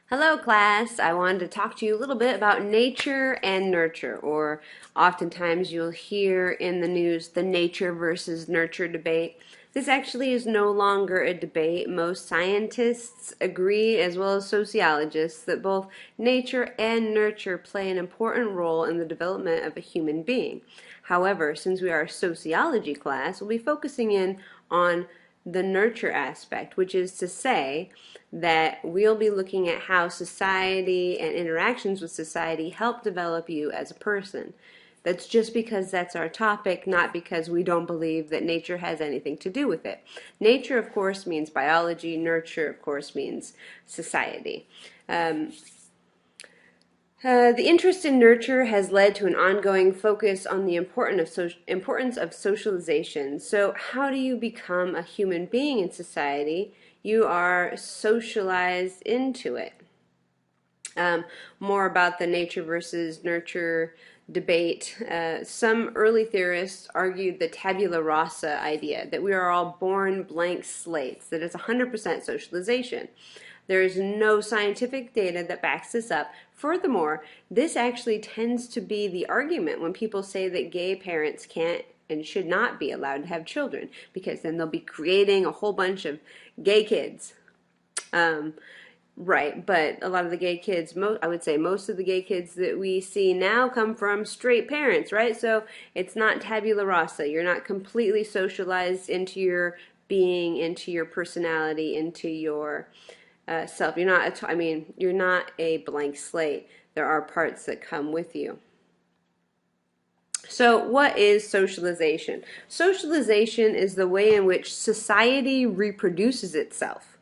Hello, class. I wanted to talk to you a little bit about nature and nurture, or oftentimes you'll hear in the news the nature versus nurture debate. This actually is no longer a debate. Most scientists agree, as well as sociologists, that both nature and nurture play an important role in the development of a human being. However, since we are a sociology class, we'll be focusing in on the nurture aspect, which is to say that we'll be looking at how society and interactions with society help develop you as a person. That's just because that's our topic, not because we don't believe that nature has anything to do with it. Nature, of course, means biology. Nurture, of course, means society. The interest in nurture has led to an ongoing focus on the importance of socialization. So, how do you become a human being in society? You are socialized into it. More about the nature versus nurture debate. Some early theorists argued the tabula rasa idea, that we are all born blank slates, that it's 100% socialization. There is no scientific data that backs this up. Furthermore, this actually tends to be the argument when people say that gay parents can't and should not be allowed to have children, because then they'll be creating a whole bunch of gay kids. Right, but a lot of the gay kids, I would say most of the gay kids that we see now come from straight parents, right? So it's not tabula rasa. You're not completely socialized into your being, into your personality, into your self. You're not a blank slate. There are parts that come with you. So, what is socialization? Socialization is the way in which society reproduces itself.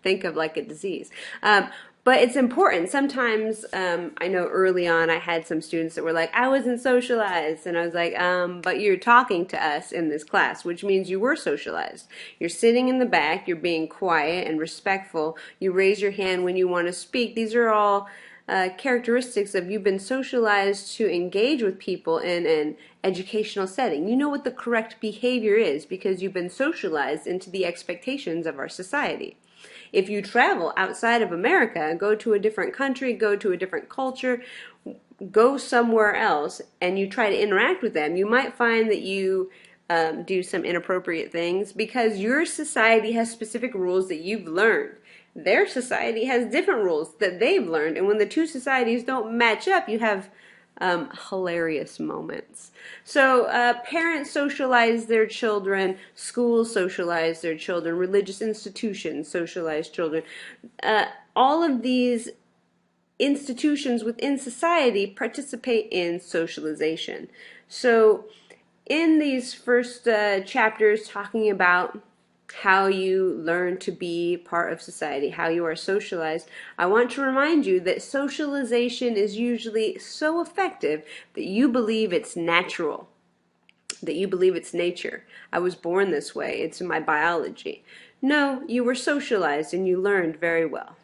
Think of like a disease. But it's important. Sometimes, I know early on I had some students that were like, I wasn't socialized. And I was like, but you're talking to us in this class, which means you were socialized. You're sitting in the back, you're being quiet and respectful. You raise your hand when you want to speak. These are all characteristics of you've been socialized to engage with people in an educational setting. You know what the correct behavior is because you've been socialized into the expectations of our society. If you travel outside of America, go to a different country, go to a different culture, go somewhere else, and you try to interact with them, you might find that you do some inappropriate things because your society has specific rules that you've learned. Their society has different rules that they've learned, and when the two societies don't match up, you have hilarious moments. So parents socialize their children, schools socialize their children, religious institutions socialize children. All of these institutions within society participate in socialization. So in these first chapters talking about how you learn to be part of society, how you are socialized, I want to remind you that socialization is usually so effective that you believe it's natural, that you believe it's nature. I was born this way, it's in my biology. No, you were socialized and you learned very well.